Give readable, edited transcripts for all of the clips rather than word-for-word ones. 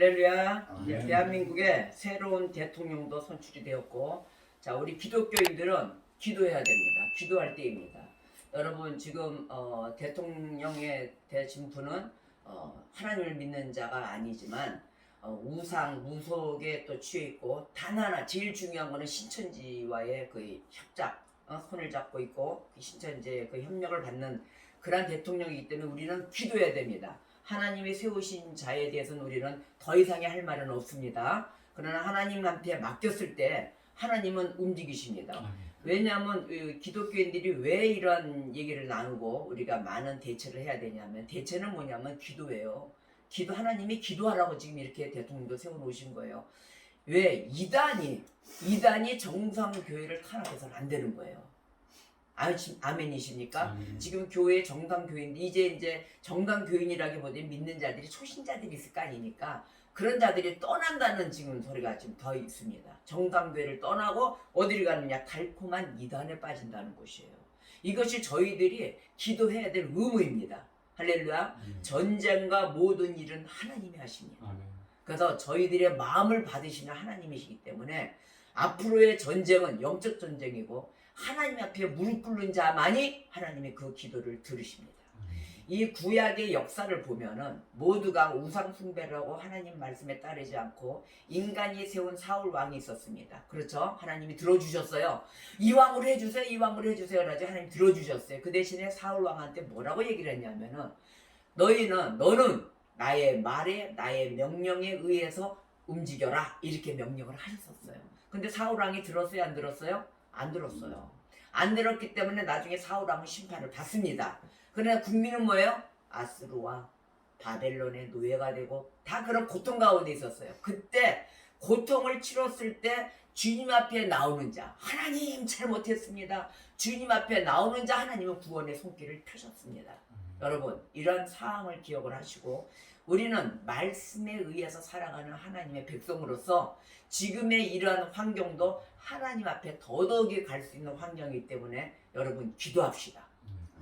할렐루야. 이제 아멘. 대한민국에 새로운 대통령도 선출이 되었고, 자, 우리 기독교인들은 기도해야 됩니다. 기도할 때입니다. 여러분, 지금 대통령에 되신 분은 하나님을 믿는 자가 아니지만 우상, 무속에 또 취해 있고, 단 하나 제일 중요한 거는 신천지와의 그 협작, 손을 잡고 있고 그 신천지의 그 협력을 받는 그러한 대통령이기 때문에 우리는 기도해야 됩니다. 하나님이 세우신 자에 대해서는 우리는 더 이상의 할 말은 없습니다. 그러나 하나님한테 맡겼을 때 하나님은 움직이십니다. 왜냐하면 기독교인들이 왜 이런 얘기를 나누고 우리가 많은 대처를 해야 되냐면, 대처는 뭐냐면 기도예요. 하나님이 기도하라고 지금 이렇게 대통령도 세워놓으신 거예요. 왜? 이단이 정상교회를 탄압해서는 안 되는 거예요. 아멘이십니까? 지금 교회 정당교인데 이제 정당교인이라기보다는 믿는 자들이 초신자들이 있을 거 아니니까 그런 자들이 떠난다는 지금 소리가 지금 더 있습니다. 정당교회를 떠나고 어디를 가느냐? 달콤한 이단에 빠진다는 것이에요. 이것이 저희들이 기도해야 될 의무입니다. 할렐루야. 전쟁과 모든 일은 하나님이 하십니다. 그래서 저희들의 마음을 받으시는 하나님이시기 때문에 앞으로의 전쟁은 영적 전쟁이고, 하나님 앞에 무릎 꿇는 자만이 하나님의 그 기도를 들으십니다. 이 구약의 역사를 보면은 모두가 우상 숭배를 하고 하나님 말씀에 따르지 않고 인간이 세운 사울 왕이 있었습니다. 그렇죠? 하나님이 들어주셨어요. 이 왕으로 해주세요, 이 왕으로 해주세요 라고 하나님 들어주셨어요. 그 대신에 사울 왕한테 뭐라고 얘기를 했냐면은, 너는 나의 말에, 나의 명령에 의해서 움직여라, 이렇게 명령을 하셨었어요. 근데 사울 왕이 들었어요, 안 들었어요? 안 들었어요. 안 들었기 때문에 나중에 사울 왕은 심판을 받습니다. 그러나 국민은 뭐예요? 아스루와 바벨론의 노예가 되고 다 그런 고통 가운데 있었어요. 그때 고통을 치렀을 때 주님 앞에 나오는 자, 하나님 잘못했습니다. 주님 앞에 나오는 자 하나님은 구원의 손길을 펴셨습니다. 여러분, 이런 상황을 기억을 하시고 우리는 말씀에 의해서 살아가는 하나님의 백성으로서 지금의 이러한 환경도 하나님 앞에 더더욱이 갈 수 있는 환경이기 때문에 여러분 기도합시다.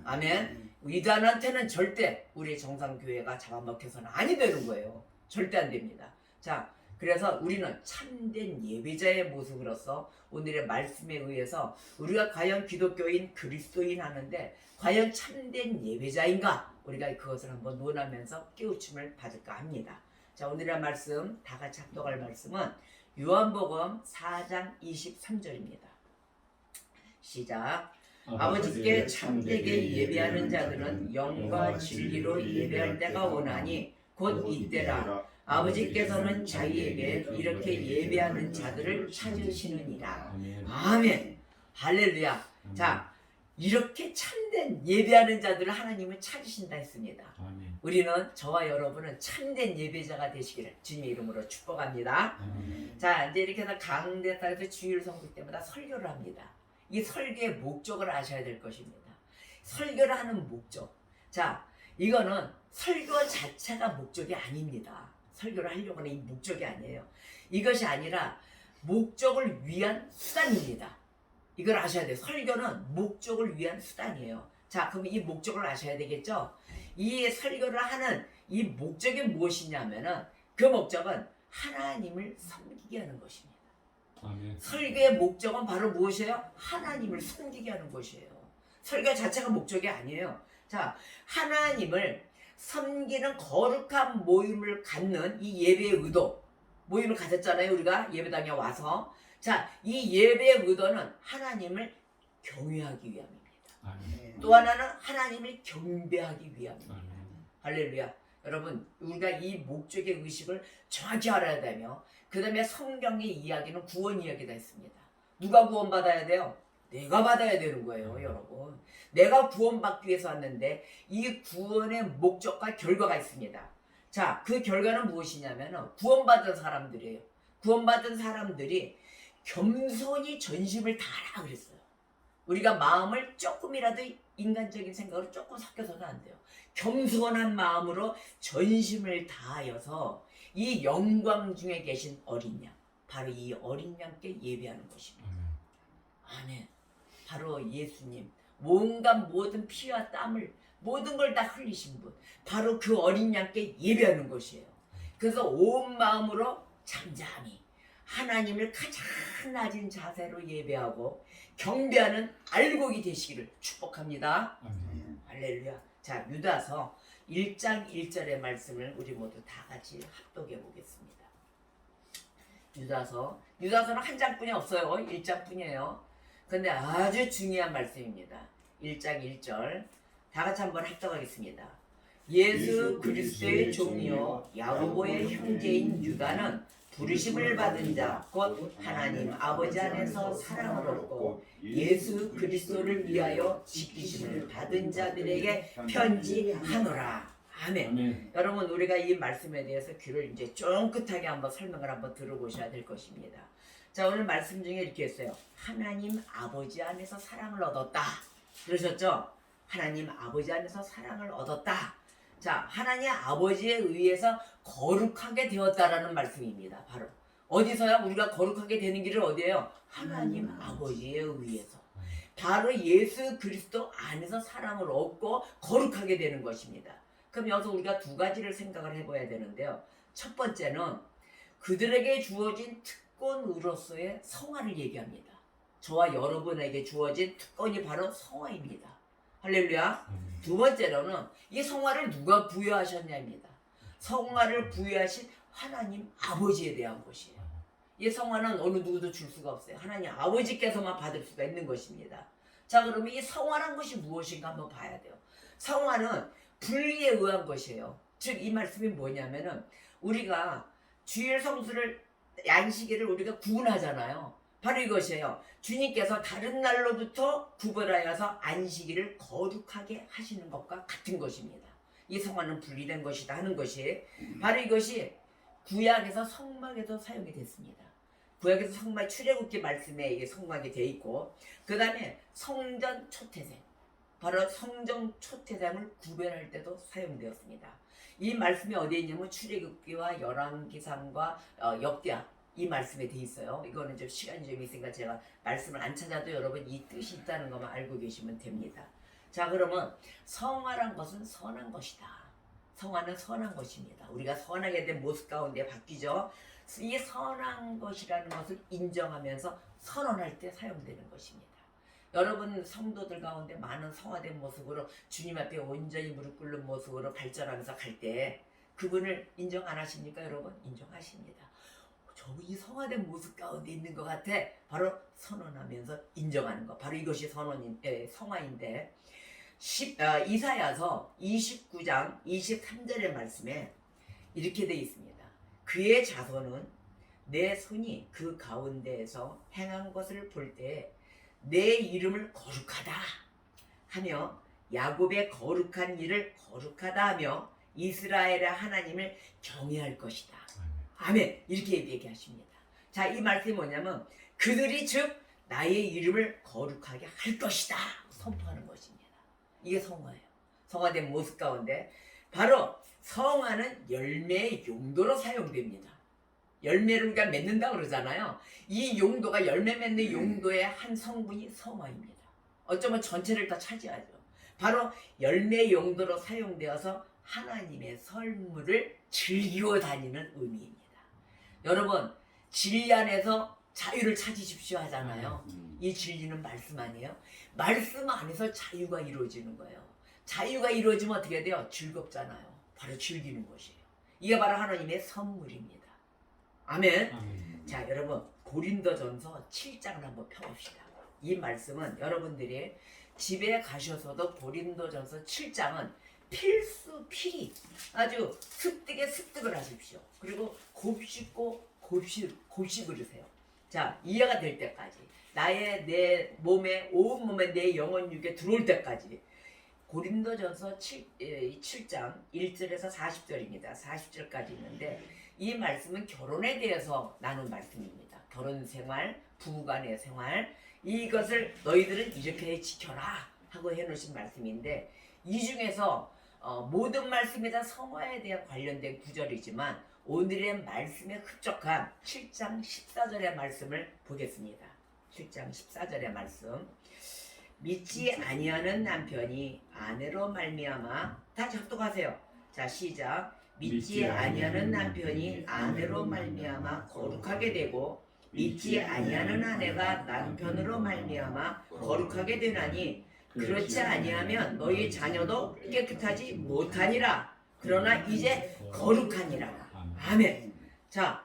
아멘. 이단한테는 절대 우리 정상교회가 잡아먹혀서는 아니 되는 거예요. 절대 안 됩니다. 자, 그래서 우리는 참된 예배자의 모습으로서 오늘의 말씀에 의해서 우리가 과연 기독교인, 그리스도인 하는데 과연 참된 예배자인가? 우리가 그것을 한번 논하면서 깨우침을 받을까 합니다. 자, 오늘의 말씀, 다 같이 합독할 말씀은 요한복음 4장 23절입니다. 시작. 아버지께 참되게 예배하는 자들은 영과 진리로 예배할 때가 오나니 곧 이때라. 아버지께서는 자기에게 이렇게 예배하는 자들을 찾으시느니라. 아멘. 할렐루야. 자, 이렇게 참된 예배하는 자들을 하나님은 찾으신다 했습니다. 우리는, 저와 여러분은 참된 예배자가 되시기를 주님의 이름으로 축복합니다. 자, 이제 이렇게 해서 강대 땅에서 주일 성수 때마다 설교를 합니다. 이 설교의 목적을 아셔야 될 것입니다. 설교를 하는 목적. 자, 이거는 설교 자체가 목적이 아닙니다. 설교를 하려고 하는 이 목적이 아니에요. 이것이 아니라 목적을 위한 수단입니다. 이걸 아셔야 돼요. 설교는 목적을 위한 수단이에요. 자, 그럼 이 목적을 아셔야 되겠죠? 이 설교를 하는 이 목적이 무엇이냐면은, 그 목적은 하나님을 섬기게 하는 것입니다. 아멘. 설교의 목적은 바로 무엇이에요? 하나님을 섬기게 하는 것이에요. 설교 자체가 목적이 아니에요. 자, 하나님을 섬기는 거룩한 모임을 갖는 이 예배의 의도, 모임을 가졌잖아요. 우리가 예배당에 와서. 자, 이 예배의 의도는 하나님을 경외하기 위함입니다. 아멘. 또 하나는 하나님을 경배하기 위함입니다. 아멘. 할렐루야. 여러분, 우리가 이 목적의 의식을 정확히 알아야 되며, 그 다음에 성경의 이야기는 구원 이야기다 했습니다. 누가 구원받아야 돼요? 내가 받아야 되는 거예요, 여러분. 내가 구원받기 위해서 왔는데 이 구원의 목적과 결과가 있습니다. 자, 그 결과는 무엇이냐면 구원받은 사람들이에요. 구원받은 사람들이 겸손히 전심을 다하라 그랬어요. 우리가 마음을 조금이라도 인간적인 생각으로 조금 섞여서는 안 돼요. 겸손한 마음으로 전심을 다하여서 이 영광 중에 계신 어린 양, 바로 이 어린 양께 예배하는 것입니다. 아멘. 바로 예수님, 온갖 모든 피와 땀을 모든 걸 다 흘리신 분, 바로 그 어린 양께 예배하는 것이에요. 그래서 온 마음으로 잠잠히 하나님을 가장 낮은 자세로 예배하고 경배하는 알곡이 되시기를 축복합니다. 아멘. 할렐루야. 자, 유다서 1장 1절의 말씀을 우리 모두 다 같이 합독해 보겠습니다. 유다서는 한 장뿐이 없어요. 1장뿐이에요. 근데 아주 중요한 말씀입니다. 1장 1절 다 같이 한번 합독하겠습니다. 예수 그리스도의 종이요 야고보의 형제인 유다는 부르심을 받은 자 곧 하나님 아버지 안에서 사랑을 얻고 예수 그리스도를 위하여 지키심을 받은 자들에게 편지하노라. 아멘. 아멘. 여러분, 우리가 이 말씀에 대해서 귀를 이제 쫑긋하게 한번 설명을 한번 들어보셔야 될 것입니다. 자, 오늘 말씀 중에 이렇게 했어요. 하나님 아버지 안에서 사랑을 얻었다. 그러셨죠? 하나님 아버지 안에서 사랑을 얻었다. 자, 하나님 아버지에 의해서 거룩하게 되었다라는 말씀입니다. 바로 어디서야 우리가 거룩하게 되는 길을 어디예요? 하나님 아버지에 의해서. 바로 예수 그리스도 안에서 사랑을 얻고 거룩하게 되는 것입니다. 그럼 여기서 우리가 두 가지를 생각을 해봐야 되는데요. 첫 번째는 그들에게 주어진 특권으로서의 성화를 얘기합니다. 저와 여러분에게 주어진 특권이 바로 성화입니다. 할렐루야. 두 번째로는 이 성화를 누가 부여하셨냐입니다. 성화를 부여하신 하나님 아버지에 대한 것이에요. 이 성화는 어느 누구도 줄 수가 없어요. 하나님 아버지께서만 받을 수가 있는 것입니다. 자, 그러면 이 성화란 것이 무엇인가 한번 봐야 돼요. 성화는 분리에 의한 것이에요. 즉 이 말씀이 뭐냐면은 우리가 주일 성수를 안식일을 우리가 구분하잖아요. 바로 이것이에요. 주님께서 다른 날로부터 구별하여서 안식일을 거룩하게 하시는 것과 같은 것입니다. 이 성화는 분리된 것이다 하는 것이 바로 이것이 구약에서 성막에도 사용이 됐습니다. 구약에서 성막 출애굽기 말씀에 이게 성막이 되어 있고, 그 다음에 성전 초태생, 바로 성전 초태생을 구별할 때도 사용되었습니다. 이 말씀이 어디에 있냐면 출애굽기와 열왕기상과 역대하 이 말씀에 돼 있어요. 이거는 좀 시간이 좀 있으니까 제가 말씀을 안 찾아도 여러분 이 뜻이 있다는 것만 알고 계시면 됩니다. 자, 그러면 성화란 것은 선한 것이다. 성화는 선한 것입니다. 우리가 선하게 된 모습 가운데 바뀌죠. 이 선한 것이라는 것을 인정하면서 선언할 때 사용되는 것입니다. 여러분 성도들 가운데 많은 성화된 모습으로 주님 앞에 온전히 무릎 꿇는 모습으로 발전하면서 갈 때 그분을 인정 안 하십니까? 여러분 인정하십니다. 이 성화된 모습 가운데 있는 것 같아. 바로 선언하면서 인정하는 것. 바로 이것이 성화인데 이사야서 29장 23절의 말씀에 이렇게 되어 있습니다. 그의 자손은 내 손이 그 가운데에서 행한 것을 볼 때 내 이름을 거룩하다 하며 야곱의 거룩한 일을 거룩하다 하며 이스라엘의 하나님을 경외할 것이다. 아멘. 이렇게 얘기하십니다. 자, 이 말씀이 뭐냐면 그들이 즉 나의 이름을 거룩하게 할 것이다 선포하는 것입니다. 이게 성화예요. 성화된 모습 가운데 바로 성화는 열매의 용도로 사용됩니다. 열매를 우리가 맺는다고 그러잖아요. 이 용도가 열매 맺는 용도의 한 성분이 성화입니다. 어쩌면 전체를 다 차지하죠. 바로 열매 용도로 사용되어서 하나님의 선물을 즐기고 다니는 의미입니다. 여러분 진리 안에서 자유를 찾으십시오 하잖아요. 이 진리는 말씀 아니에요? 말씀 안에서 자유가 이루어지는 거예요. 자유가 이루어지면 어떻게 돼요? 즐겁잖아요. 바로 즐기는 것이에요. 이게 바로 하나님의 선물입니다. 아멘. 자, 여러분 고린도전서 7장을 한번 펴봅시다. 이 말씀은 여러분들이 집에 가셔서도 고린도전서 7장은 필히 아주 습득을 하십시오. 그리고 곱씹고 곱씹으세요. 자, 이해가 될 때까지 내 온몸에 내 영혼 육에 들어올 때까지. 고린도전서 7장 1절에서 40절입니다. 40절까지 있는데 이 말씀은 결혼에 대해서 나눈 말씀입니다. 결혼 생활, 부부간의 생활, 이것을 너희들은 이렇게 지켜라 하고 해놓으신 말씀인데, 이 중에서 모든 말씀이 다 성화에 대한 관련된 구절이지만 오늘의 말씀에 흡족한 7장 14절의 말씀을 보겠습니다. 7장 14절의 말씀. 믿지 아니하는 남편이 아내로 말미암아, 다 작독하세요. 자, 시작. 믿지 아니하는 남편이 아내로 말미암아 거룩하게 되고 믿지 아니하는 아내가 남편으로 말미암아 거룩하게 되나니 그렇지 아니하면 너희 자녀도 깨끗하지 못하니라. 그러나 이제 거룩하니라. 아멘. 자,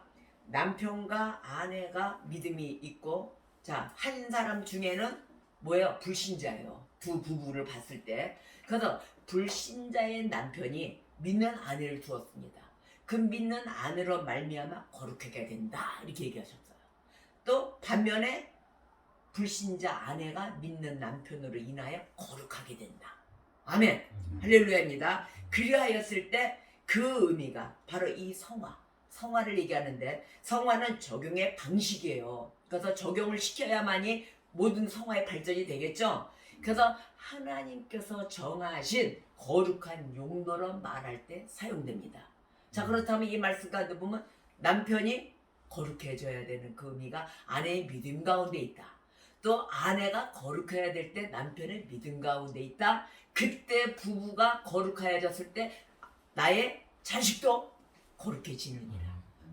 남편과 아내가 믿음이 있고, 자, 한 사람 중에는 뭐예요? 불신자예요. 두 부부를 봤을 때. 그래서 불신자의 남편이 믿는 아내를 두었습니다. 그 믿는 아내로 말미암아 거룩하게 된다. 이렇게 얘기하셨어요. 또 반면에 불신자 아내가 믿는 남편으로 인하여 거룩하게 된다. 아멘. 할렐루야입니다. 그리하였을 때 그 의미가 바로 이 성화를 얘기하는데, 성화는 적용의 방식이에요. 그래서 적용을 시켜야만이 모든 성화의 발전이 되겠죠. 그래서 하나님께서 정하신 거룩한 용도로 말할 때 사용됩니다. 자, 그렇다면 이 말씀 가운데 보면 남편이 거룩해져야 되는 그 의미가 아내의 믿음 가운데 있다. 또 아내가 거룩해야 될 때 남편의 믿음 가운데 있다. 그때 부부가 거룩해졌을 때 나의 자식도 거룩해지느니라.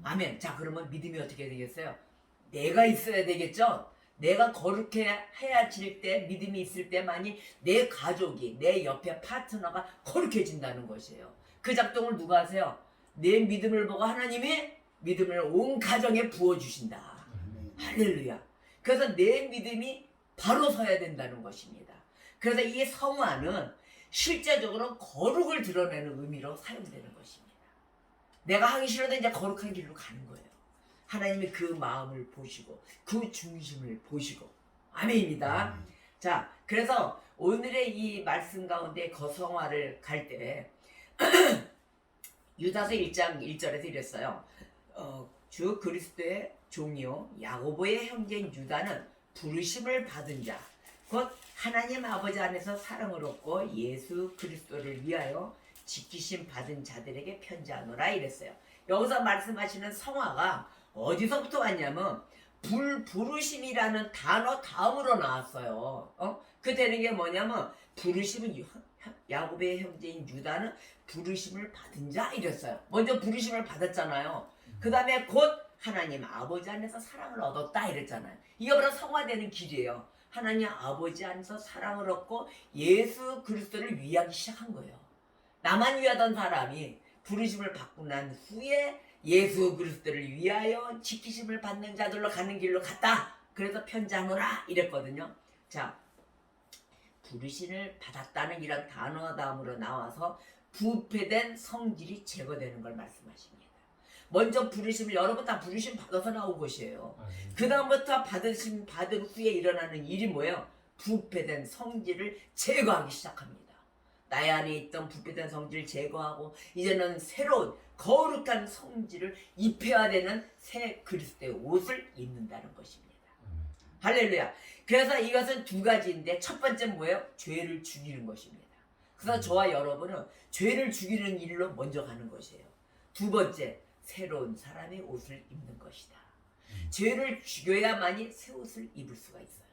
아멘. 자, 그러면 믿음이 어떻게 되겠어요? 내가 있어야 되겠죠? 내가 거룩해야질 때, 믿음이 있을 때만이 내 가족이, 내 옆에 파트너가 거룩해진다는 것이에요. 그 작동을 누가 하세요? 내 믿음을 보고 하나님이 믿음을 온 가정에 부어주신다. 할렐루야. 그래서 내 믿음이 바로 서야 된다는 것입니다. 그래서 이 성화는 실제적으로 거룩을 드러내는 의미로 사용되는 것입니다. 내가 하기 싫어도 이제 거룩한 길로 가는 거예요. 하나님이 그 마음을 보시고 그 중심을 보시고. 아멘입니다. 자, 그래서 오늘의 이 말씀 가운데 거성화를 갈 때 유다서 1장 1절에서 이랬어요. 주 그리스도의 종이요 야고보의 형제인 유다는 부르심을 받은 자, 곧 하나님 아버지 안에서 사랑을 얻고 예수 그리스도를 위하여 지키심 받은 자들에게 편지하노라 이랬어요. 여기서 말씀하시는 성화가 어디서부터 왔냐면 부르심이라는 단어 다음으로 나왔어요. 그 되는 게 뭐냐면 부르심은 야곱의 형제인 유다는 부르심을 받은 자 이랬어요. 먼저 부르심을 받았잖아요. 그 다음에 곧 하나님 아버지 안에서 사랑을 얻었다 이랬잖아요. 이게 바로 성화되는 길이에요. 하나님 아버지 안에서 사랑을 얻고 예수 그리스도를 위하기 시작한 거예요. 나만 위하던 사람이 부르심을 받고 난 후에 예수 그리스도를 위하여 지키심을 받는 자들로 가는 길로 갔다. 그래서 편지하노라 이랬거든요. 자, 부르심을 받았다는 이런 단어 다음으로 나와서 부패된 성질이 제거되는 걸 말씀하십니다. 먼저 부르심을, 여러분 다 부르심 받아서 나온 것이에요. 그 다음부터 받은 후에 일어나는 일이 뭐예요? 부패된 성질을 제거하기 시작합니다. 나의 안에 있던 부패된 성질을 제거하고 이제는 새로운 거룩한 성질을 입혀야 되는 새 그리스도의 옷을 입는다는 것입니다. 할렐루야. 그래서 이것은 두 가지인데 첫 번째는 뭐예요? 죄를 죽이는 것입니다. 그래서 저와 여러분은 죄를 죽이는 일로 먼저 가는 것이에요. 두 번째, 새로운 사람의 옷을 입는 것이다. 죄를 죽여야만이 새 옷을 입을 수가 있어요.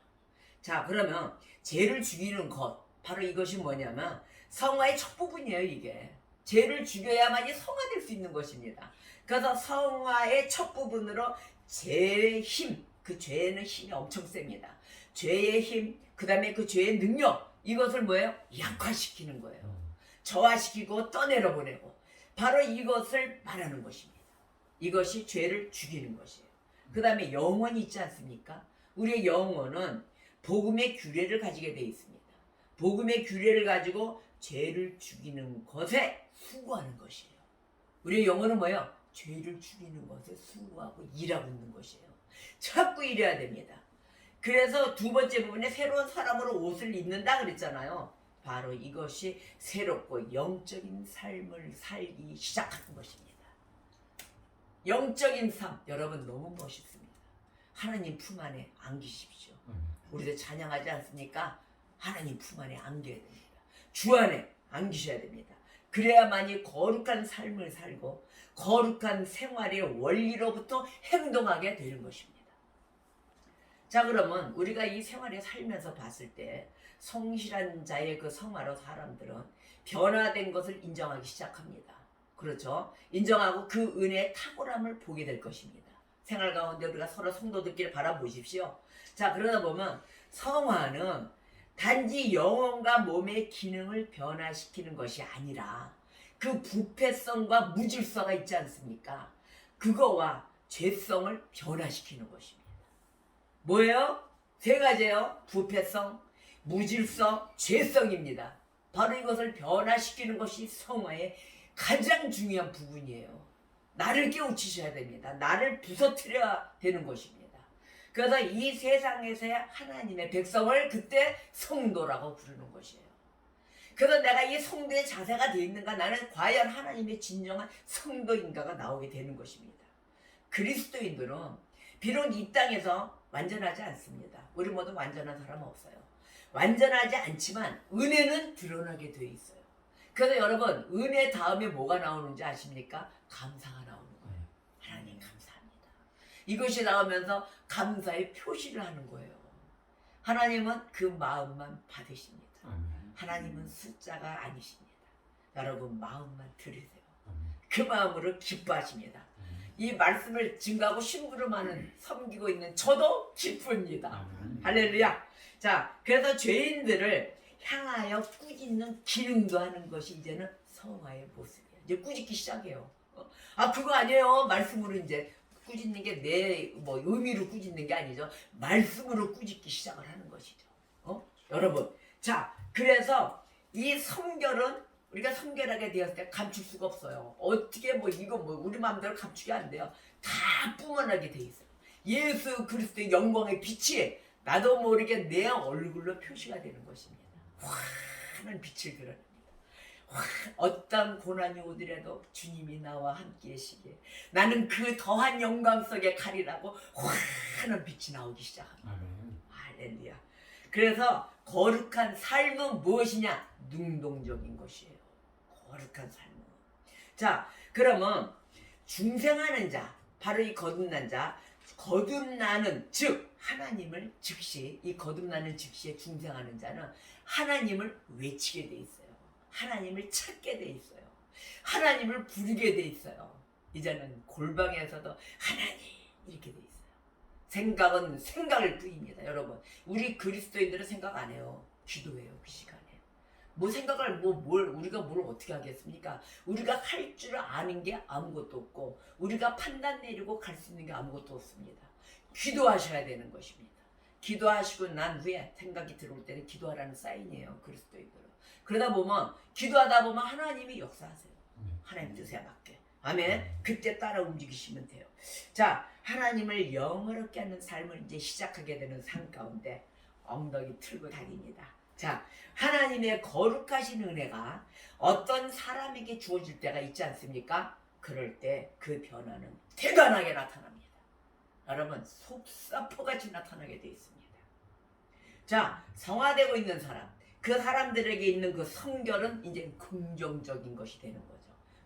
자, 그러면 죄를 죽이는 것, 바로 이것이 뭐냐면 성화의 첫 부분이에요. 이게 죄를 죽여야만이 성화될 수 있는 것입니다. 그래서 성화의 첫 부분으로 죄의 힘, 그 죄에는 힘이 엄청 셉니다. 죄의 힘, 그 다음에 그 죄의 능력, 이것을 뭐예요? 약화시키는 거예요. 저하시키고 떠내려보내고, 바로 이것을 말하는 것입니다. 이것이 죄를 죽이는 것이에요. 그 다음에 영혼이 있지 않습니까? 우리의 영혼은 복음의 규례를 가지게 되어 있습니다. 복음의 규례를 가지고 죄를 죽이는 것에 수고하는 것이에요. 우리의 영혼은 뭐예요? 죄를 죽이는 것에 수고하고 일하고 있는 것이에요. 자꾸 일해야 됩니다. 그래서 두 번째 부분에 새로운 사람으로 옷을 입는다 그랬잖아요. 바로 이것이 새롭고 영적인 삶을 살기 시작하는 것입니다. 영적인 삶, 여러분 너무 멋있습니다. 하나님 품 안에 안기십시오. 우리도 찬양하지 않습니까? 하나님 품 안에 안겨야 됩니다. 주 안에 안기셔야 됩니다. 그래야만이 거룩한 삶을 살고 거룩한 생활의 원리로부터 행동하게 되는 것입니다. 자, 그러면 우리가 이 생활에 살면서 봤을 때 성실한 자의 그 성화로 사람들은 변화된 것을 인정하기 시작합니다. 그렇죠. 인정하고 그 은혜의 탁월함을 보게 될 것입니다. 생활 가운데 우리가 서로 성도들끼리 바라보십시오. 자, 그러다 보면 성화는 단지 영혼과 몸의 기능을 변화시키는 것이 아니라 그 부패성과 무질서가 있지 않습니까? 그거와 죄성을 변화시키는 것입니다. 뭐예요? 세 가지예요. 부패성, 무질서, 죄성입니다. 바로 이것을 변화시키는 것이 성화의 가장 중요한 부분이에요. 나를 깨우치셔야 됩니다. 나를 부서뜨려야 되는 것입니다. 그래서 이 세상에서의 하나님의 백성을 그때 성도라고 부르는 것이에요. 그래서 내가 이 성도의 자세가 되어 있는가, 나는 과연 하나님의 진정한 성도인가가 나오게 되는 것입니다. 그리스도인들은 비록 이 땅에서 완전하지 않습니다. 우리 모두 완전한 사람 없어요. 완전하지 않지만 은혜는 드러나게 되어 있어요. 그래서 여러분, 은혜 다음에 뭐가 나오는지 아십니까? 감사가 나오는 거예요. 하나님 감사합니다. 이것이 나오면서 감사의 표시를 하는 거예요. 하나님은 그 마음만 받으십니다. 하나님은 숫자가 아니십니다. 여러분, 마음만 들으세요. 그 마음으로 기뻐하십니다. 이 말씀을 증거하고 심부름하는, 섬기고 있는 저도 기쁩니다. 할렐루야. 자, 그래서 죄인들을 향하여 꾸짖는 기능도 하는 것이 이제는 성화의 모습이에요. 이제 꾸짖기 시작해요. 그거 아니에요. 말씀으로 이제 꾸짖는 게 내 의미로 꾸짖는 게 아니죠. 말씀으로 꾸짖기 시작을 하는 것이죠. 여러분, 자, 그래서 이 성결은 우리가 성결하게 되었을 때 감출 수가 없어요. 어떻게 이거 우리 마음대로 감추기 안 돼요. 다 뿜어나게 돼 있어요. 예수 그리스도의 영광의 빛이 나도 모르게 내 얼굴로 표시가 되는 것입니다. 환한 빛을 드러냅니다. 어떤 고난이 오더라도 주님이 나와 함께 계시기에 나는 그 더한 영광 속에 가리라고 환한 빛이 나오기 시작합니다. 할렐루야. 그래서 거룩한 삶은 무엇이냐? 능동적인 것이에요. 거룩한 삶은. 자, 그러면 중생하는 자, 바로 이 거듭난 자, 거듭나는 즉 하나님을 즉시, 이 거듭나는 즉시에 중생하는 자는 하나님을 외치게 돼 있어요. 하나님을 찾게 돼 있어요. 하나님을 부르게 돼 있어요. 이제는 골방에서도 하나님 이렇게 돼 있어요. 생각은 생각을 뿌립니다. 여러분, 우리 그리스도인들은 생각 안 해요. 기도해요. 그 시간에 생각을 우리가 뭘 어떻게 하겠습니까? 우리가 할 줄 아는 게 아무것도 없고 우리가 판단 내리고 갈 수 있는 게 아무것도 없습니다. 기도하셔야 되는 것입니다. 기도하시고 난 후에 생각이 들어올 때는 기도하라는 사인이에요. 그리스도인들은. 그러다 보면 기도하다 보면 하나님이 역사하세요. 하나님 뜻에 맞게. 아멘. 그때 따라 움직이시면 돼요. 자, 하나님을 영어롭게 하는 삶을 이제 시작하게 되는 삶 가운데 엉덩이 틀고 다닙니다. 자, 하나님의 거룩하신 은혜가 어떤 사람에게 주어질 때가 있지 않습니까? 그럴 때 그 변화는 대단하게 나타납니다. 여러분, 속사포같이 나타나게 되어 있습니다. 자, 성화되고 있는 사람, 그 사람들에게 있는 그 성결은 이제 긍정적인 것이 되는 거죠.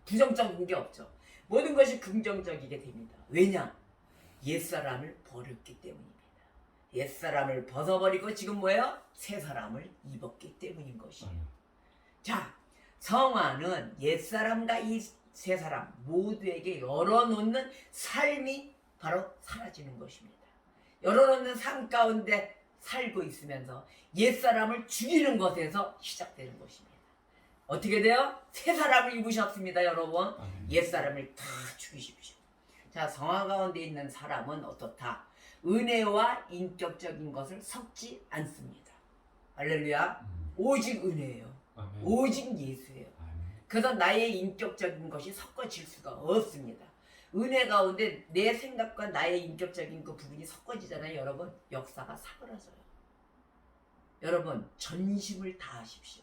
부정적인 게 없죠. 모든 것이 긍정적이게 됩니다. 왜냐? 옛사람을 버렸기 때문입니다. 옛사람을 벗어버리고 지금 뭐예요? 새 사람을 입었기 때문인 것이에요. 자, 성화는 옛사람과 이 새 사람 모두에게 열어놓는 삶이 바로 사라지는 것입니다. 열어놓는 삶 가운데 살고 있으면서 옛사람을 죽이는 것에서 시작되는 것입니다. 어떻게 돼요? 새 사람을 입으셨습니다, 여러분. 옛사람을 다 죽이십시오. 자, 성화 가운데 있는 사람은 어떻다? 은혜와 인격적인 것을 섞지 않습니다. 할렐루야. 오직 은혜예요. 오직 예수예요. 그래서 나의 인격적인 것이 섞어질 수가 없습니다. 은혜 가운데 내 생각과 나의 인격적인 그 부분이 섞어지잖아요. 여러분, 역사가 사그라져요. 여러분, 전심을 다하십시오.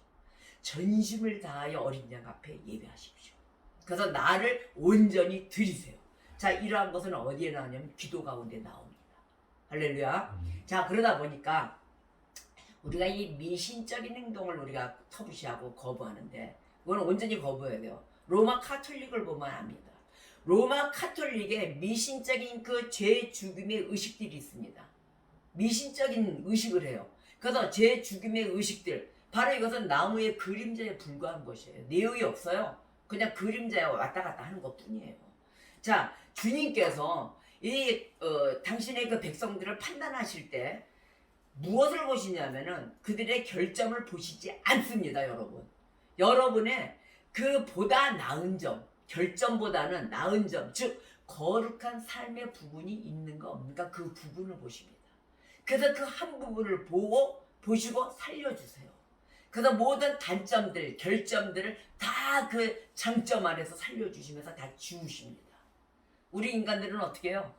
전심을 다하여 어린 양 앞에 예배하십시오. 그래서 나를 온전히 드리세요. 자, 이러한 것은 어디에 나오냐면 기도 가운데 나옵니다. 할렐루야. 자, 그러다 보니까 우리가 이 미신적인 행동을 우리가 터부시하고 거부하는데 그건 온전히 거부해야 돼요. 로마 카톨릭을 보면 압니다. 로마 카톨릭에 미신적인 그 죄 죽음의 의식들이 있습니다. 미신적인 의식을 해요. 그래서 죄 죽음의 의식들, 바로 이것은 나무의 그림자에 불과한 것이에요. 내용이 없어요. 그냥 그림자에 왔다 갔다 하는 것 뿐이에요. 자, 주님께서 당신의 그 백성들을 판단하실 때 무엇을 보시냐면은 그들의 결점을 보시지 않습니다, 여러분. 여러분의 그 보다 나은 점, 결점보다는 나은 점, 즉 거룩한 삶의 부분이 있는가 없는가 그 부분을 보십니다. 그래서 그 한 부분을 보시고 살려주세요. 그래서 모든 단점들, 결점들을 다 그 장점 안에서 살려주시면서 다 지우십니다. 우리 인간들은 어떻게 해요?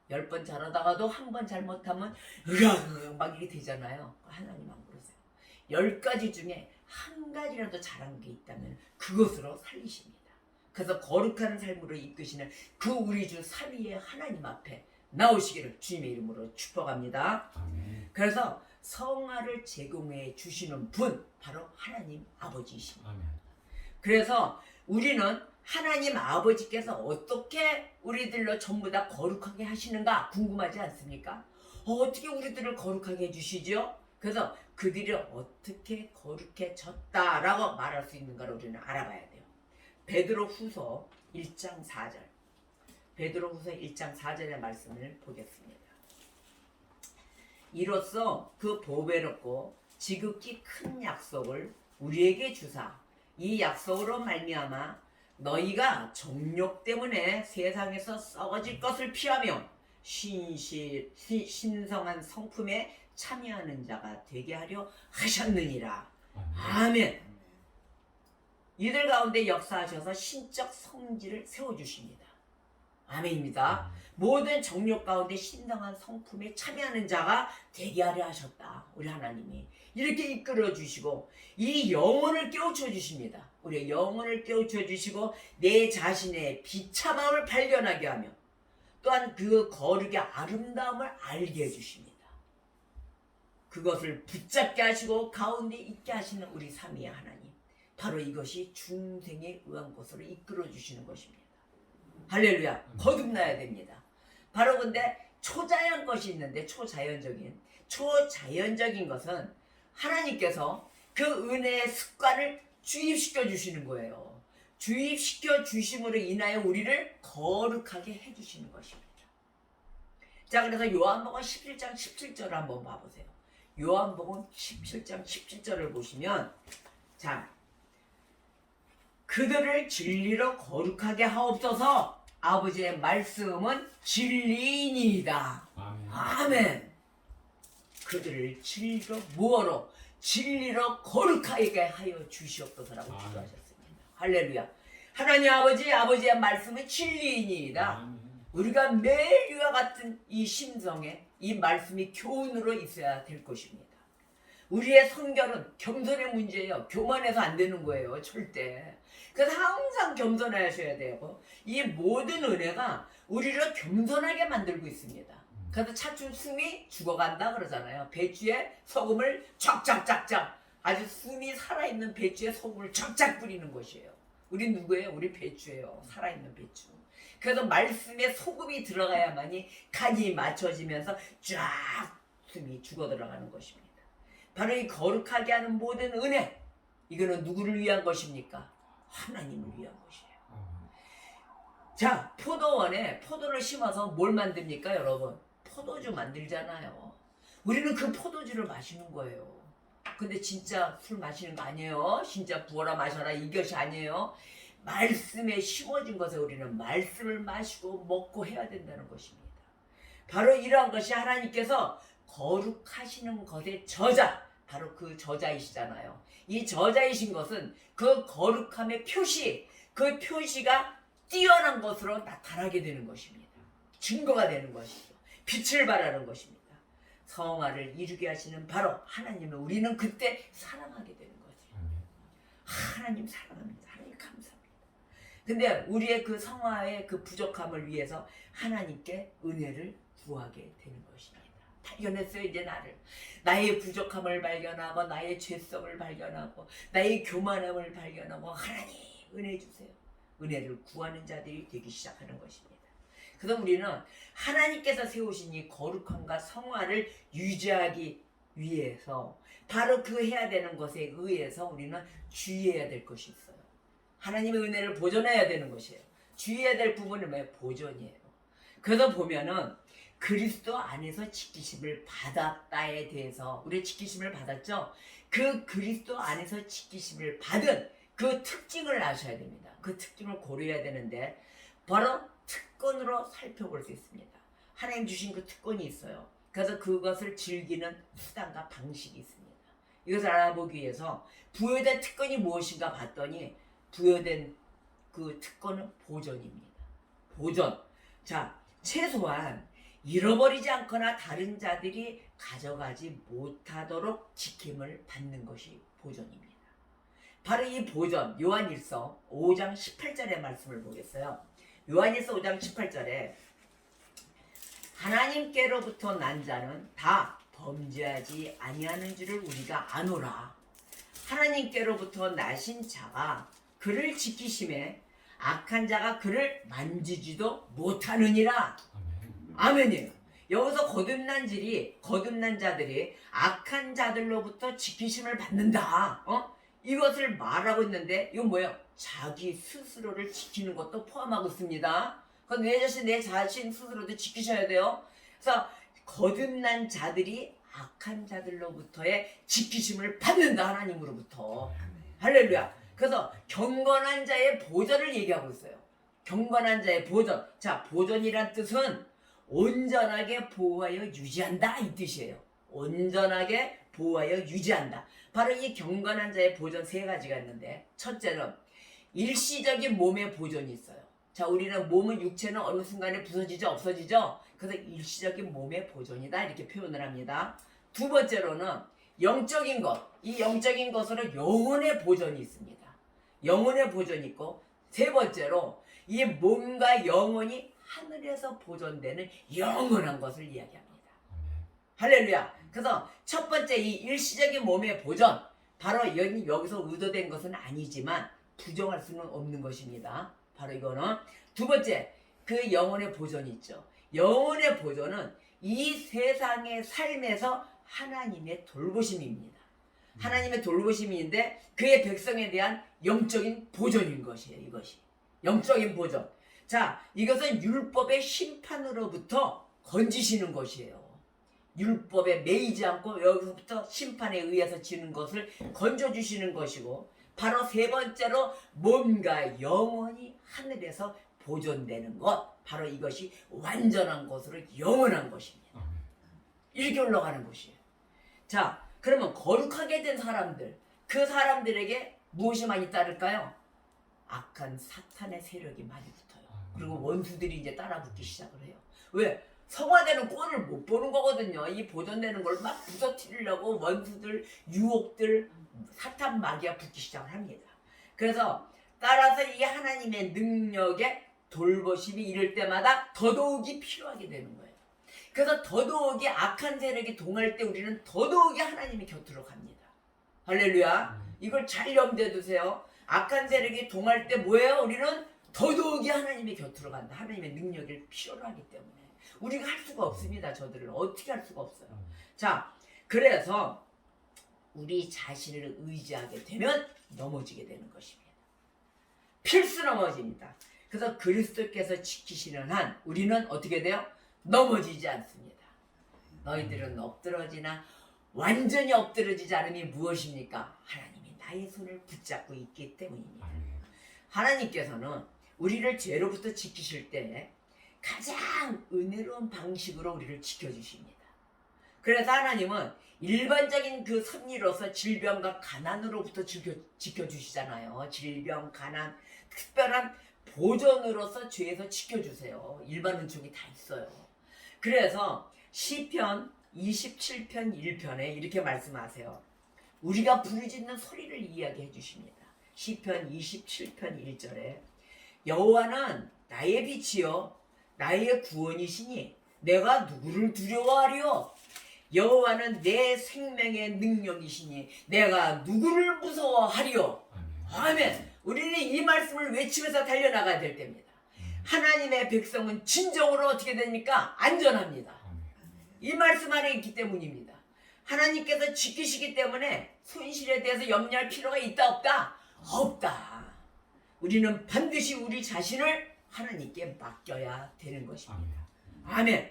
10번 잘하다가도 한 번 잘못하면 으악 막 이게 되잖아요. 하나님 안 그러세요. 10가지 중에 한 가지라도 잘한 게 있다면 그것으로 살리십니다. 그래서 거룩한 삶으로 이끄시는 그 우리 주 삼위의 하나님 앞에 나오시기를 주님의 이름으로 축복합니다. 아멘. 그래서 성화를 제공해 주시는 분 바로 하나님 아버지이십니다. 아멘. 그래서 우리는 하나님 아버지께서 어떻게 우리들로 전부 다 거룩하게 하시는가 궁금하지 않습니까? 어떻게 우리들을 거룩하게 해주시죠? 그래서 그들이 어떻게 거룩해졌다라고 말할 수 있는가를 우리는 알아봐야 돼요. 베드로후서 1장 4절. 베드로후서 1장 4절의 말씀을 보겠습니다. 이로써 그 보배롭고 지극히 큰 약속을 우리에게 주사 이 약속으로 말미암아 너희가 정욕 때문에 세상에서 썩어질 것을 피하며 신성한 성품에 참여하는 자가 되게 하려 하셨느니라. 아멘. 이들 가운데 역사하셔서 신적 성질을 세워주십니다. 아멘입니다. 모든 정욕 가운데 신성한 성품에 참여하는 자가 되게 하려 하셨다. 우리 하나님이 이렇게 이끌어 주시고 이 영혼을 깨우쳐 주십니다. 우리의 영혼을 깨우쳐 주시고 내 자신의 비참함을 발견하게 하며 또한 그 거룩의 아름다움을 알게 해주십니다. 그것을 붙잡게 하시고 가운데 있게 하시는 우리 삼위의 하나님, 바로 이것이 중생에 의한 곳으로 이끌어 주시는 것입니다. 할렐루야. 거듭나야 됩니다. 바로 근데 초자연 것이 있는데 초자연적인 것은 하나님께서 그 은혜의 습관을 주입시켜 주시는 거예요. 주입시켜 주심으로 인하여 우리를 거룩하게 해주시는 것입니다. 자, 그래서 요한복음 17장 17절을 한번 봐보세요. 요한복음 17장 17절을 보시면, 자, 그들을 진리로 거룩하게 하옵소서. 아버지의 말씀은 진리이니이다. 아멘. 아멘. 그들을 진리로 무엇로? 진리로 거룩하게 하여 주시옵소서라고 기도하셨습니다. 할렐루야. 하나님 아버지의 말씀은 진리이니이다. 아멘. 우리가 매일 이와 같은 이 심성에 이 말씀이 교훈으로 있어야 될 것입니다. 우리의 성결은 겸손의 문제예요. 교만해서 안 되는 거예요. 절대. 그래서 항상 겸손하셔야 되고 이 모든 은혜가 우리를 겸손하게 만들고 있습니다. 그래서 차츰 숨이 죽어간다 그러잖아요. 배추에 소금을 쫙쫙쫙쫙, 아주 숨이 살아있는 배추에 소금을 쫙쫙 뿌리는 것이에요. 우리 누구예요? 우리 배추예요. 살아있는 배추. 그래서 말씀에 소금이 들어가야만이 간이 맞춰지면서 쫙 숨이 죽어 들어가는 것입니다. 바로 이 거룩하게 하는 모든 은혜, 이거는 누구를 위한 것입니까? 하나님을 위한 것이에요. 자, 포도원에 포도를 심어서 뭘 만듭니까, 여러분? 포도주 만들잖아요. 우리는 그 포도주를 마시는 거예요. 근데 진짜 술 마시는 거 아니에요. 진짜 부어라 마셔라 이것이 아니에요. 말씀에 심어진 것에 우리는 말씀을 마시고 먹고 해야 된다는 것입니다. 바로 이러한 것이 하나님께서 거룩하시는 것의 저자, 바로 그 저자이시잖아요. 이 저자이신 것은 그 거룩함의 표시, 그 표시가 뛰어난 것으로 나타나게 되는 것입니다. 증거가 되는 것이죠. 빛을 발하는 것입니다. 성화를 이루게 하시는 바로 하나님을 우리는 그때 사랑하게 되는 거죠. 하나님 사랑합니다. 하나님 감사합니다. 근데 우리의 그 성화의 그 부족함을 위해서 하나님께 은혜를 구하게 되는 것입니다. 발견했어요. 이제 나의 부족함을 발견하고 나의 죄성을 발견하고 나의 교만함을 발견하고 하나님 은혜 주세요. 은혜를 구하는 자들이 되기 시작하는 것입니다. 그래서 우리는 하나님께서 세우신 이 거룩함과 성화를 유지하기 위해서 바로 그 해야 되는 것에 의해서 우리는 주의해야 될 것이 있어요. 하나님의 은혜를 보존해야 되는 것이에요. 주의해야 될 부분은 왜 보존이에요. 그래서 보면은 그리스도 안에서 지키심을 받았다에 대해서 우리 지키심을 받았죠. 그 그리스도 안에서 지키심을 받은 그 특징을 아셔야 됩니다. 그 특징을 고려해야 되는데 바로 특권으로 살펴볼 수 있습니다. 하나님 주신 그 특권이 있어요. 그래서 그것을 즐기는 수단과 방식이 있습니다. 이것을 알아보기 위해서 부여된 특권이 무엇인가 봤더니 부여된 그 특권은 보존입니다. 보존. 자, 최소한 잃어버리지 않거나 다른 자들이 가져가지 못하도록 지킴을 받는 것이 보존입니다. 바로 이 보존, 요한일서 5장 18절의 말씀을 보겠어요. 요한일서 5장 18절에 하나님께로부터 난 자는 다 범죄하지 아니하는 줄을 우리가 아노라. 하나님께로부터 나신 자가 그를 지키심에 악한 자가 그를 만지지도 못하느니라. 아멘이에요. 여기서 거듭난 자들이 악한 자들로부터 지키심을 받는다. 이것을 말하고 있는데 이건 뭐예요? 자기 스스로를 지키는 것도 포함하고 있습니다. 그건 내 자신 스스로도 지키셔야 돼요. 그래서 거듭난 자들이 악한 자들로부터의 지키심을 받는다. 하나님으로부터. 할렐루야. 그래서 경건한 자의 보존을 얘기하고 있어요. 경건한 자의 보존. 자, 보존이란 뜻은 온전하게 보호하여 유지한다 이 뜻이에요. 온전하게 보호하여 유지한다. 바로 이 경건한 자의 보존 세 가지가 있는데 첫째는 일시적인 몸의 보존이 있어요. 자, 우리는 몸은 육체는 어느 순간에 부서지죠, 없어지죠. 그래서 일시적인 몸의 보존이다 이렇게 표현을 합니다. 두 번째로는 영적인 것. 이 영적인 것으로 영혼의 보존이 있습니다. 영혼의 보존이 있고 세 번째로 이 몸과 영혼이 하늘에서 보존되는 영원한 것을 이야기합니다. 할렐루야. 그래서 첫 번째 이 일시적인 몸의 보존, 바로 여기서 의도된 것은 아니지만 부정할 수는 없는 것입니다. 바로 이거는 두 번째 그 영혼의 보존이 있죠. 영혼의 보존은 이 세상의 삶에서 하나님의 돌보심입니다. 하나님의 돌보심인데 그의 백성에 대한 영적인 보존인 것이에요. 이것이 영적인 보존. 자, 이것은 율법의 심판으로부터 건지시는 것이에요. 율법에 매이지 않고 여기서부터 심판에 의해서 지는 것을 건져주시는 것이고 바로 세 번째로 몸과 영혼이 하늘에서 보존되는 것, 바로 이것이 완전한 것으로 영원한 것입니다. 이렇게 올라가는 것이에요. 자, 그러면 거룩하게 된 사람들, 그 사람들에게 무엇이 많이 따를까요? 악한 사탄의 세력이 많이 붙어요. 그리고 원수들이 이제 따라붙기 시작을 해요. 왜? 성화되는 꼴을 못 보는 거거든요. 이 보존되는 걸 막 부서뜨리려고 원수들, 유혹들, 사탄 마귀가 붙기 시작을 합니다. 그래서 따라서 이 하나님의 능력에 돌보심이 이럴 때마다 더더욱이 필요하게 되는 거예요. 그래서 더더욱이 악한 세력이 동할 때 우리는 더더욱이 하나님의 곁으로 갑니다. 할렐루야. 이걸 잘 염두에 두세요. 악한 세력이 동할 때 뭐예요? 우리는 더더욱이 하나님의 곁으로 간다. 하나님의 능력을 필요로 하기 때문에. 우리가 할 수가 없습니다. 저들은 어떻게 할 수가 없어요. 자, 그래서 우리 자신을 의지하게 되면 넘어지게 되는 것입니다. 필수 넘어집니다. 그래서 그리스도께서 지키시는 한 우리는 어떻게 돼요? 넘어지지 않습니다. 너희들은 엎드러지나 완전히 엎드러지지 않음이 무엇입니까? 하나님이 나의 손을 붙잡고 있기 때문입니다. 하나님께서는 우리를 죄로부터 지키실 때 가장 은혜로운 방식으로 우리를 지켜주십니다. 그래서 하나님은 일반적인 그 섭리로서 질병과 가난으로부터 지켜주시잖아요. 질병, 가난, 특별한 보존으로서 죄에서 지켜주세요. 일반 은총이 다 있어요. 그래서 시편 27편 1편에 이렇게 말씀하세요. 우리가 부르짖는 소리를 이야기해 주십니다. 시편 27편 1절에 여호와는 나의 빛이요 나의 구원이시니 내가 누구를 두려워하리요? 여호와는 내 생명의 능력이시니 내가 누구를 무서워하리요? 아멘. 우리는 이 말씀을 외치면서 달려나가야 될 때입니다. 하나님의 백성은 진정으로 어떻게 됩니까? 안전합니다. 이 말씀 안에 있기 때문입니다. 하나님께서 지키시기 때문에 손실에 대해서 염려할 필요가 있다 없다? 없다. 우리는 반드시 우리 자신을 하나님께 맡겨야 되는 것입니다. 아멘.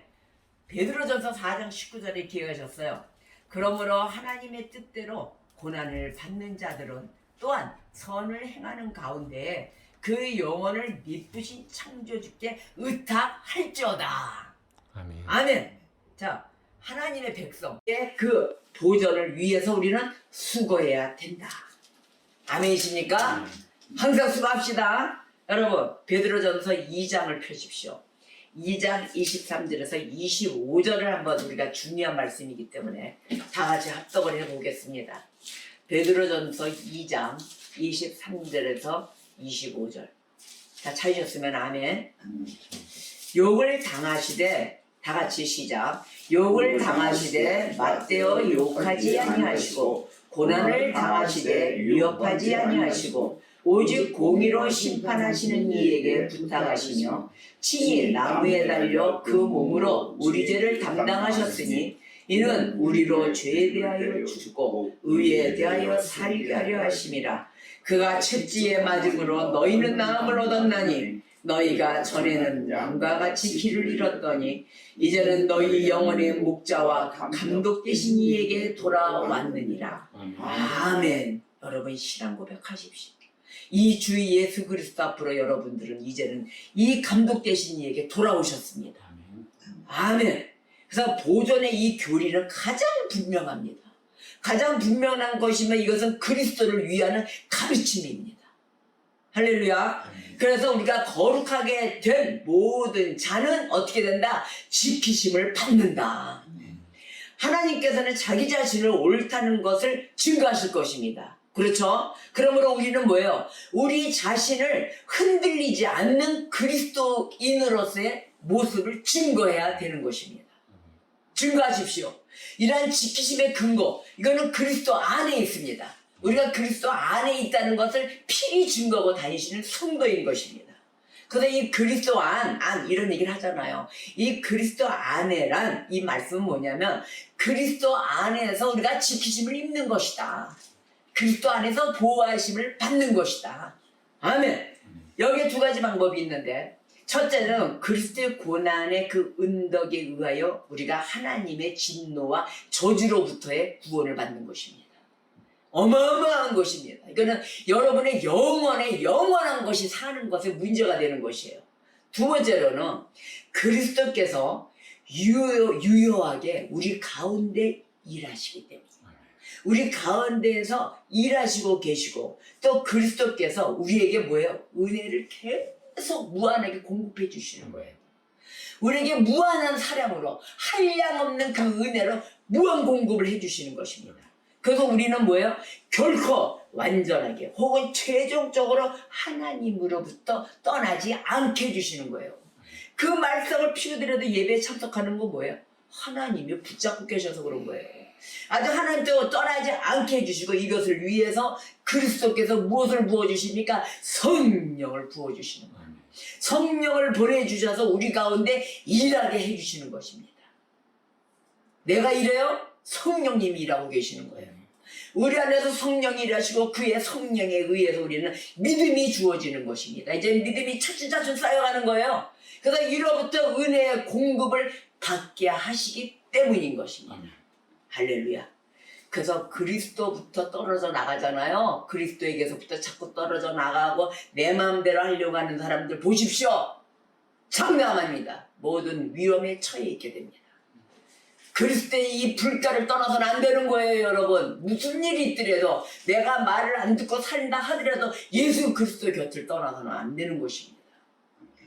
베드로전서 4장 19절에 기억하셨어요. 그러므로 하나님의 뜻대로 고난을 받는 자들은 또한 선을 행하는 가운데 그 영혼을 미쁘신 창조주께 의탁할지어다. 아멘. 아멘. 자, 하나님의 백성의 그 보전을 위해서 우리는 수고해야 된다. 아멘이십니까? 항상 수고합시다. 여러분, 베드로전서 2장을 펴십시오. 2장 23절에서 25절을 한번 우리가 중요한 말씀이기 때문에 다 같이 합독을 해보겠습니다. 베드로전서 2장 23절에서 25절. 다 찾으셨으면 아멘. 욕을 당하시되, 다 같이 시작. 욕을 당하시되 맞대어 욕하지 아니하시고 고난을 당하시되 위협하지 아니하시고 오직 공의로 심판하시는 이에게 부탁하시며 친히 나무에 달려 그 몸으로 우리 죄를 담당하셨으니 이는 우리로 죄에 대하여 죽고 의에 대하여 살게 하려 하심이라. 그가 채찍에 맞음으로 너희는 나음을 얻었나니 너희가 전에는 양과 같이 길을 잃었더니 이제는 너희 영혼의 목자와 감독 되신 이에게 돌아왔느니라. 아멘. 여러분 신앙 고백하십시오. 이 주 예수 그리스도 앞으로 여러분들은 이제는 이 감독 되신 이에게 돌아오셨습니다. 아멘. 그래서 보존의 이 교리는 가장 분명합니다. 가장 분명한 것이면 이것은 그리스도를 위하는 가르침입니다. 할렐루야. 그래서 우리가 거룩하게 된 모든 자는 어떻게 된다? 지키심을 받는다. 하나님께서는 자기 자신을 옳다는 것을 증거하실 것입니다. 그렇죠? 그러므로 우리는 뭐예요? 우리 자신을 흔들리지 않는 그리스도인으로서의 모습을 증거해야 되는 것입니다. 증거하십시오. 이러한 지키심의 근거, 이거는 그리스도 안에 있습니다. 우리가 그리스도 안에 있다는 것을 필히 증거하고 다니시는 성도인 것입니다. 그래서 이 그리스도 안 이런 얘기를 하잖아요. 이 그리스도 안에란 이 말씀은 뭐냐면 그리스도 안에서 우리가 지키심을 입는 것이다. 그리스도 안에서 보호하심을 받는 것이다. 아멘. 여기에 두 가지 방법이 있는데 첫째는 그리스도의 고난의 그 은덕에 의하여 우리가 하나님의 진노와 저주로부터의 구원을 받는 것입니다. 어마어마한 것입니다. 이거는 여러분의 영혼에 영원한 것이 사는 것에 문제가 되는 것이에요. 두 번째로는 그리스도께서 유효하게 우리 가운데 일하시기 때문에 우리 가운데에서 일하시고 계시고 또 그리스도께서 우리에게 뭐예요? 은혜를 계속 무한하게 공급해 주시는 거예요. 우리에게 무한한 사랑으로 한량없는 그 은혜로 무한 공급을 해 주시는 것입니다. 그래서 우리는 뭐예요? 결코 완전하게 혹은 최종적으로 하나님으로부터 떠나지 않게 해주시는 거예요. 그 말씀을 피우더라도 예배에 참석하는 건 뭐예요? 하나님이 붙잡고 계셔서 그런 거예요. 아주 하나님도 떠나지 않게 해주시고 이것을 위해서 그리스도께서 무엇을 부어주십니까? 성령을 부어주시는 거예요. 성령을 보내주셔서 우리 가운데 일하게 해주시는 것입니다. 내가 일해요? 성령님이 일하고 계시는 거예요. 우리 안에서 성령이 일하시고 그의 성령에 의해서 우리는 믿음이 주어지는 것입니다. 이제 믿음이 차츰차츰 쌓여가는 거예요. 그래서 이로부터 은혜의 공급을 받게 하시기 때문인 것입니다. 할렐루야. 그래서 그리스도부터 떨어져 나가잖아요. 그리스도에게서부터 자꾸 떨어져 나가고 내 마음대로 하려고 하는 사람들 보십시오. 장담합니다. 모든 위험에 처해 있게 됩니다. 그리스도의 이 불가를 떠나서는 안 되는 거예요, 여러분. 무슨 일이 있더라도 내가 말을 안 듣고 산다 하더라도 예수 그리스도 곁을 떠나서는 안 되는 것입니다.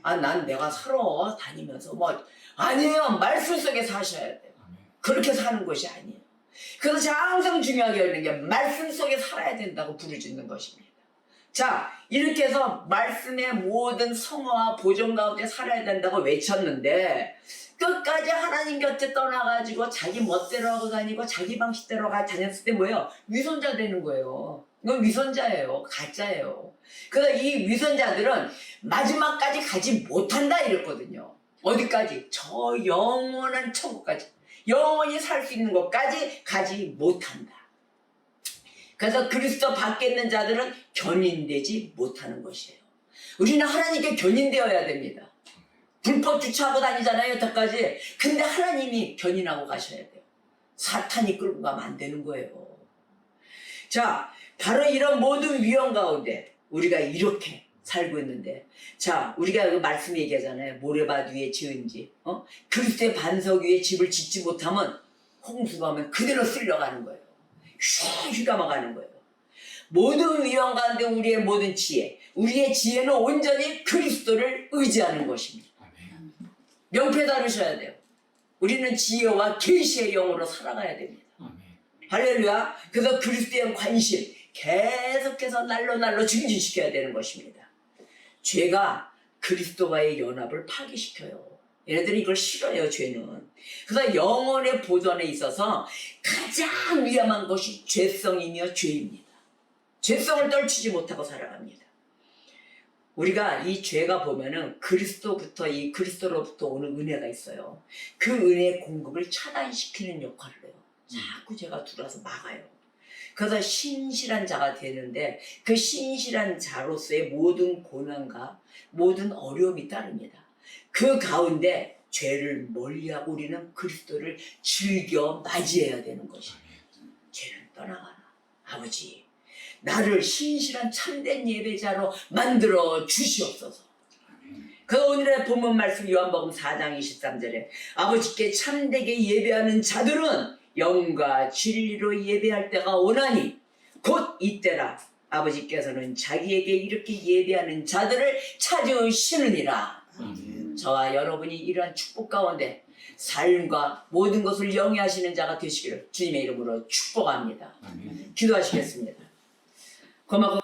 난 내가 살아 다니면서 아니에요. 말씀 속에 사셔야 돼요. 그렇게 사는 것이 아니에요. 그래서 항상 중요하게 여기는 게 말씀 속에 살아야 된다고 부르짖는 것입니다. 자, 이렇게 해서 말씀의 모든 성화와 보존 가운데 살아야 된다고 외쳤는데 끝까지 하나님 곁에 떠나가지고 자기 멋대로 하고 다니고 자기 방식대로 다녔을 때 뭐예요? 위선자 되는 거예요. 이건 위선자예요. 가짜예요. 그래서 이 위선자들은 마지막까지 가지 못한다 이랬거든요. 어디까지? 저 영원한 천국까지. 영원히 살 수 있는 곳까지 가지 못한다. 그래서 그리스도 밖에 있는 자들은 견인되지 못하는 것이에요. 우리는 하나님께 견인되어야 됩니다. 불법 주차하고 다니잖아요, 여태까지. 근데 하나님이 견인하고 가셔야 돼요. 사탄이 끌고 가면 안 되는 거예요. 자, 바로 이런 모든 위험 가운데 우리가 이렇게 살고 있는데, 자, 우리가 그 말씀 얘기하잖아요. 모래밭 위에 지은 집, 그리스도의 반석 위에 집을 짓지 못하면 홍수가 오면 그대로 쓸려가는 거예요. 휘감아가는 거예요. 모든 위험 가운데 우리의 모든 지혜, 우리의 지혜는 온전히 그리스도를 의지하는 것입니다. 명패 다루셔야 돼요. 우리는 지혜와 계시의 영으로 살아가야 됩니다. 할렐루야. 그래서 그리스도의 관심 계속해서 날로 증진시켜야 되는 것입니다. 죄가 그리스도와의 연합을 파괴시켜요. 얘네들이 이걸 싫어해요, 죄는. 그래서 영혼의 보존에 있어서 가장 위험한 것이 죄성이며 죄입니다. 죄성을 떨치지 못하고 살아갑니다. 우리가 이 죄가 보면은 그리스도로부터 오는 은혜가 있어요. 그 은혜의 공급을 차단시키는 역할을 해요. 자꾸 죄가 들어와서 막아요. 그래서 신실한 자가 되는데 그 신실한 자로서의 모든 고난과 모든 어려움이 따릅니다. 그 가운데 죄를 멀리하고 우리는 그리스도를 즐겨 맞이해야 되는 것입니다. 죄는 떠나가라. 아버지, 나를 신실한 참된 예배자로 만들어 주시옵소서. 그 오늘의 본문 말씀 요한복음 4장 23절에 아버지께 참되게 예배하는 자들은 영과 진리로 예배할 때가 오나니 곧 이때라. 아버지께서는 자기에게 이렇게 예배하는 자들을 찾으시느니라. 저와 여러분이 이러한 축복 가운데 삶과 모든 것을 영위하시는 자가 되시기를 주님의 이름으로 축복합니다. 기도하시겠습니다. 고맙고